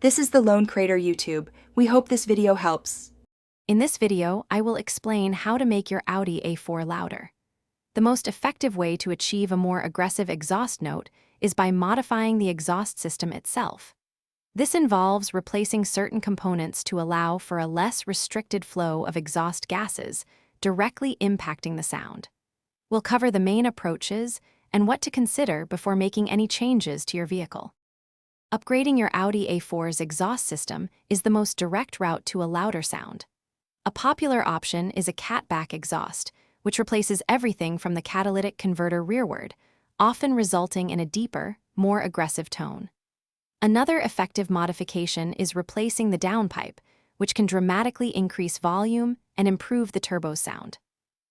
This is the Lone Crater YouTube. We hope this video helps. In this video, I will explain how to make your Audi A4 louder. The most effective way to achieve a more aggressive exhaust note is by modifying the exhaust system itself. This involves replacing certain components to allow for a less restricted flow of exhaust gases, directly impacting the sound. We'll cover the main approaches and what to consider before making any changes to your vehicle. Upgrading your Audi A4's exhaust system is the most direct route to a louder sound. A popular option is a catback exhaust, which replaces everything from the catalytic converter rearward, often resulting in a deeper, more aggressive tone. Another effective modification is replacing the downpipe, which can dramatically increase volume and improve the turbo sound.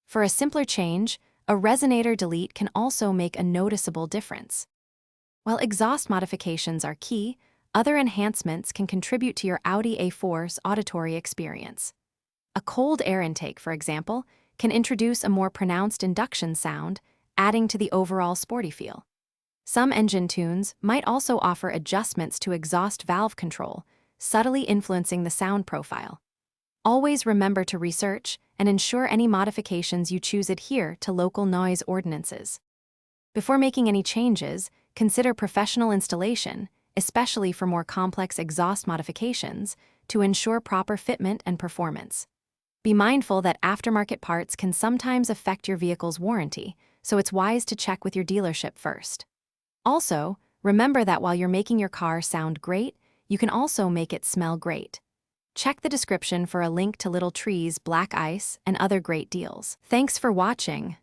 For a simpler change, a resonator delete can also make a noticeable difference. While exhaust modifications are key, other enhancements can contribute to your Audi A4's auditory experience. A cold air intake, for example, can introduce a more pronounced induction sound, adding to the overall sporty feel. Some engine tunes might also offer adjustments to exhaust valve control, subtly influencing the sound profile. Always remember to research and ensure any modifications you choose adhere to local noise ordinances. Before making any changes, consider professional installation, especially for more complex exhaust modifications, to ensure proper fitment and performance. Be mindful that aftermarket parts can sometimes affect your vehicle's warranty, so it's wise to check with your dealership first. Also, remember that while you're making your car sound great, you can also make it smell great. Check the description for a link to Little Tree's black ice and other great deals. Thanks for watching.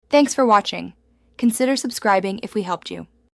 Thanks for watching. Consider subscribing if we helped you.